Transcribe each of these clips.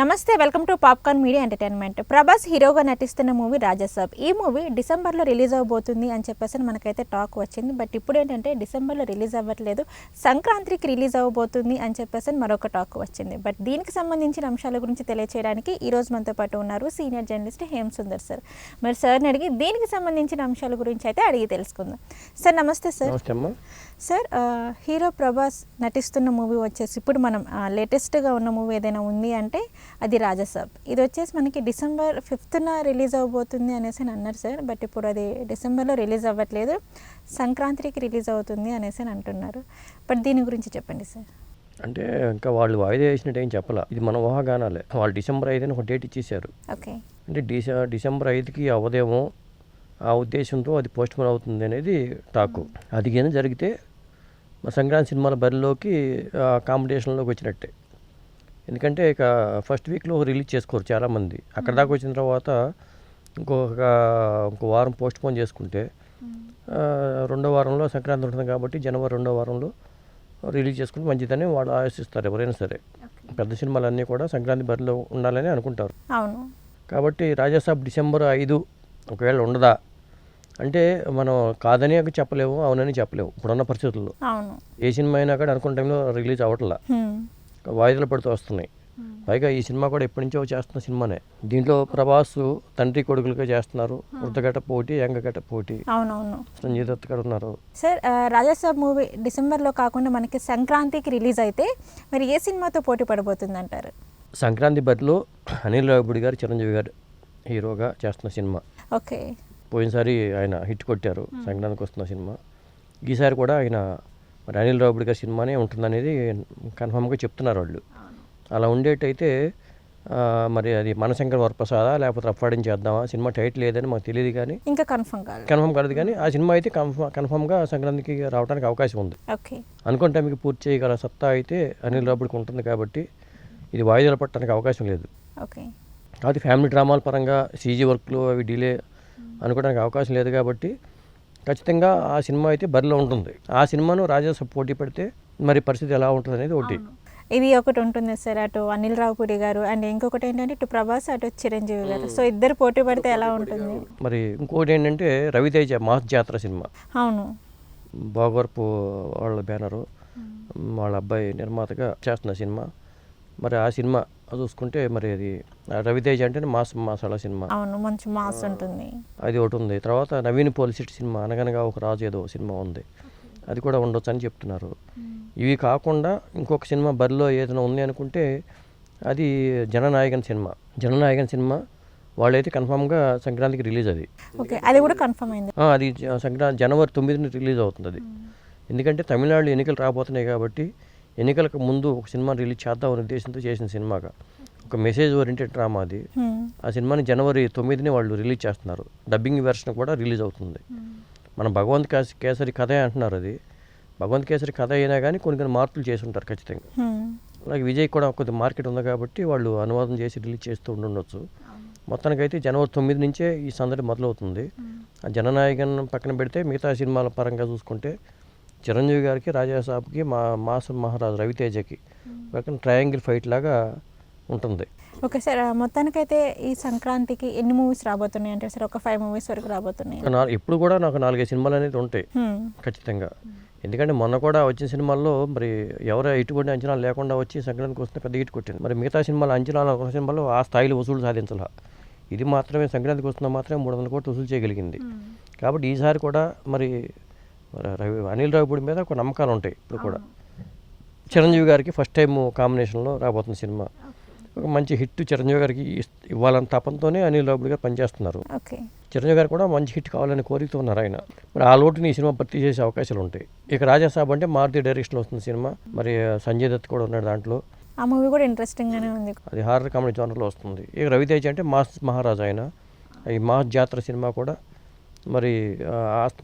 నమస్తే, welcome to popcorn media entertainment. Prabhas హీరోగా నటిస్తున్న మూవీ రాజసాబ్. ఈ మూవీ డిసెంబర్లో రిలీజ్ అవబోతుంది అని చెప్పేసి మనకైతే టాక్ వచ్చింది. బట్ ఇప్పుడు ఏంటంటే డిసెంబర్లో రిలీజ్ అవ్వట్లేదు, సంక్రాంతికి రిలీజ్ అవ్వబోతుంది అని చెప్పేసి మరొక టాక్ వచ్చింది. బట్ దీనికి సంబంధించిన అంశాల గురించి తెలియచేయడానికి ఈరోజు మనతో పాటు ఉన్నారు senior journalist Hem Sundar sir. మరి సార్ని అడిగి దీనికి సంబంధించిన అంశాల గురించి అయితే అడిగి తెలుసుకుందాం. సార్ నమస్తే సార్. సార్, హీరో ప్రభాస్ నటిస్తున్న మూవీ వచ్చేసి ఇప్పుడు మనం లేటెస్ట్గా ఉన్న మూవీ ఏదైనా ఉంది అంటే అది రాజసాబ్. ఇది వచ్చేసి మనకి డిసెంబర్ 5th రిలీజ్ అవ్వబోతుంది అనేసి అన్నారు సార్. బట్ ఇప్పుడు అది డిసెంబర్లో రిలీజ్ అవ్వట్లేదు, సంక్రాంతికి రిలీజ్ అవుతుంది అనేసి అంటున్నారు. బట్ దీని గురించి చెప్పండి సార్. అంటే ఇంకా వాళ్ళు వాయిదా వేసినట్టు ఏం చెప్పాల, ఇది మన ఊహాగానాలే. వాళ్ళు డిసెంబర్ 5 ఒక డేట్ ఇచ్చేసారు. ఓకే, అంటే డిసెంబర్ 5కి అవ్వదేమో, ఆ ఉద్దేశంతో అది పోస్ట్ పోన్ అవుతుంది అనేది టాకు. అది కానీ జరిగితే సంక్రాంతి సినిమాల బరిలోకి కాంపిటీషన్లోకి వచ్చినట్టే. ఎందుకంటే ఇక ఫస్ట్ వీక్లో రిలీజ్ చేసుకోరు చాలామంది. అక్కడ దాకా వచ్చిన తర్వాత ఇంకో వారం పోస్ట్ పోన్ చేసుకుంటే రెండో వారంలో సంక్రాంతి ఉంటుంది కాబట్టి జనవరి 2వ వారంలో రిలీజ్ చేసుకుంటే మంచిదని వాళ్ళు ఆశిస్తారు ఎవరైనా సరే. పెద్ద సినిమాలన్నీ కూడా సంక్రాంతి బరిలో ఉండాలని అనుకుంటారు. అవును. కాబట్టి రాజాసాబ్ డిసెంబర్ 5 ఒకవేళ ఉండదా అంటే మనం కాదని చెప్పలేము, అవునని చెప్పలేము ఇప్పుడున్న పరిస్థితుల్లో. ఏ సినిమా అయినా కూడా అనుకున్న టైంలో రిలీజ్ అవ్వట్లా, వాయిదాలు పడుతూ వస్తున్నాయి. పైగా ఈ సినిమా కూడా ఎప్పటి నుంచో చేస్తున్న సినిమానే. దీంట్లో ప్రభాస్ తండ్రి కొడుకులుగా చేస్తున్నారు. వృద్ధగట పోటీ, యంగగట పోటీ. అవునవును. సంజయ్ దత్ గారు ఉన్నారు. సార్, రాజసాబ్ మూవీ డిసెంబర్లో కాకుండా మనకి సంక్రాంతికి రిలీజ్ అయితే మరి ఏ సినిమాతో పోటీ పడబోతుంది అంటారు? సంక్రాంతి బరిలో అనిల్ రావిపూడి గారు, చిరంజీవి గారు హీరోగా చేస్తున్న సినిమా. ఓకే. పోయినసారి ఆయన హిట్ కొట్టారు సంక్రాంతికి వస్తున్న సినిమా. ఈసారి కూడా ఆయన మరి అనిల్ రావిపూడి గారి సినిమానే ఉంటుందనేది కన్ఫామ్గా చెప్తున్నారు వాళ్ళు. అలా ఉండేటైతే మరి అది మనశంకర్ వరప్రసాదా లేకపోతే రఫాడింగ్ చేద్దామా, సినిమా టైటిల్ లేదని మాకు తెలియదు కానీ ఇంకా కన్ఫర్మ్ కాదు కానీ ఆ సినిమా అయితే కన్ఫామ్గా సంక్రాంతికి రావడానికి అవకాశం ఉంది. అనుకున్న టైంకి పూర్తి చేయగల సత్తా అయితే అనిల్ రావిపూడికి ఉంటుంది కాబట్టి ఇది వాయిదాలు పట్టడానికి అవకాశం లేదు. అది ఫ్యామిలీ డ్రామాల పరంగా సీజీ వర్క్లు అవి డిలే అనుకోవడానికి అవకాశం లేదు కాబట్టి ఖచ్చితంగా ఆ సినిమా అయితే బరిలో ఉంటుంది. ఆ సినిమాను రాజాసాబ్ పోటీ పెడితే మరి పరిస్థితి ఎలా ఉంటుంది అనేది ఒకటి. ఇది ఒకటి ఉంటుంది సార్, అటు అనిల్ రావిపూడి గారు అండ్ ఇంకొకటి ఏంటంటే ఇటు ప్రభాస్ అటు చిరంజీవి గారు. సో ఇద్దరు పోటీ పడితే ఎలా ఉంటుంది? మరి ఇంకోటి ఏంటంటే రవితేజ మాస్ జాతర సినిమా. అవును. బాగవరపు వాళ్ళ బ్యానరు, వాళ్ళ అబ్బాయి నిర్మాతగా చేస్తున్న సినిమా. మరి ఆ సినిమా చూసుకుంటే మరి అది రవితేజ అంటే మసాలా సినిమా. అవును, మంచి మాస్ ఉంటుంది. అది ఒకటి ఉంది. తర్వాత నవీన్ పోలిసిటీ సినిమా అనగనగా ఒక రాజు ఏదో సినిమా ఉంది, అది కూడా ఉండొచ్చు అని చెప్తున్నారు. ఇవి కాకుండా ఇంకొక సినిమా బరిలో ఏదైనా ఉంది అనుకుంటే అది జననాయకన్ సినిమా. వాళ్ళైతే కన్ఫామ్గా సంక్రాంతికి రిలీజ్ అది. ఓకే, అది కూడా కన్ఫర్మ్ అయింది. అది జనవరి 9 రిలీజ్ అవుతుంది అది. ఎందుకంటే తమిళనాడులో ఎన్నికలు రాబోతున్నాయి కాబట్టి ఎన్నికలకు ముందు ఒక సినిమా రిలీజ్ చేద్దామనే ఉద్దేశంతో చేసిన సినిమాగా ఒక మెసేజ్ ఓరియంటెడ్ డ్రామా అది. ఆ సినిమాని జనవరి 9 వాళ్ళు రిలీజ్ చేస్తున్నారు. డబ్బింగ్ వెర్షన్ కూడా రిలీజ్ అవుతుంది. మన భగవంత్ కేసరి కథ అంటున్నారు. అది భగవంత్ కేసరి కథ అయినా కానీ కొన్ని మార్పులు చేసి ఉంటారు ఖచ్చితంగా. అలాగే విజయ్ కూడా కొద్ది మార్కెట్ ఉంది కాబట్టి వాళ్ళు అనువాదం చేసి రిలీజ్ చేస్తూ ఉండొచ్చు. మొత్తానికైతే జనవరి 9 నుంచే ఈ సందడి మొదలవుతుంది. ఆ జననాయకన్ పక్కన పెడితే మిగతా సినిమాల పరంగా చూసుకుంటే చిరంజీవి గారికి, రాజాసాబ్కి, మాస్ మహారాజు రవితేజకి ట్రయాంగిల్ ఫైట్ లాగా ఉంటుంది. ఓకే సార్, మొత్తానికైతే ఈ సంక్రాంతికి ఎన్ని మూవీస్ రాబోతున్నాయి అంటే సార్? ఒక 5 మూవీస్ వరకు రాబోతున్నాయి. ఇప్పుడు కూడా నాకు 4-5 సినిమాలు అనేది ఉంటాయి ఖచ్చితంగా. ఎందుకంటే మొన్న కూడా వచ్చిన సినిమాల్లో మరి ఎవరో ఎటువంటి అంచనాలు లేకుండా వచ్చి సంక్రాంతికి వస్తే పెద్ద హిట్ కొట్టింది. మరి మిగతా సినిమాలు ఆ స్థాయిలో వసూలు సాధించాల. ఇది మాత్రమే సంక్రాంతికి వస్తున్నా మాత్రమే 300 కోట్లు వసూలు చేయగలిగింది. కాబట్టి ఈసారి కూడా మరి అనిల్ రావిపూడి మీద ఒక నమ్మకాలు ఉంటాయి. ఇప్పుడు కూడా చిరంజీవి గారికి ఫస్ట్ టైం కాంబినేషన్లో రాబోతున్న సినిమా. ఒక మంచి హిట్ చిరంజీవి గారికి ఇవ్వాలని తపంతోనే అనిల్ రావిపూడి గారు పనిచేస్తున్నారు. చిరంజీవి గారు కూడా మంచి హిట్ కావాలని కోరికతో ఉన్నారు ఆయన. మరి ఆ లోటుని ఈ సినిమా భర్తీ చేసే అవకాశాలు ఉంటాయి. ఇక రాజాసాబ్ అంటే మారుతి డైరెక్షన్లో వస్తున్న సినిమా. మరి సంజయ్ దత్ కూడా ఉన్నాడు దాంట్లో. ఆ మూవీ కూడా ఇంట్రెస్టింగ్గానే ఉంది. అది హారర్ కామెడీ జోనర్లో వస్తుంది. ఇక రవితేజ అంటే మాస్ మహారాజు ఆయన. ఈ మాస్ జాతర సినిమా కూడా మరి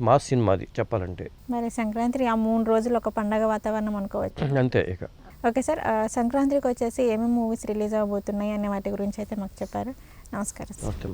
మాస్ సినిమా అది చెప్పాలంటే. మరి సంక్రాంతి ఆ 3 రోజులు ఒక పండగ వాతావరణం అనుకోవచ్చు అంతే. ఇక ఓకే సార్, సంక్రాంతికి వచ్చేసి ఏమేమి మూవీస్ రిలీజ్ అవబోతున్నాయి అనే వాటి గురించి అయితే మాకు చెప్పారు. నమస్కారం. నమస్తే.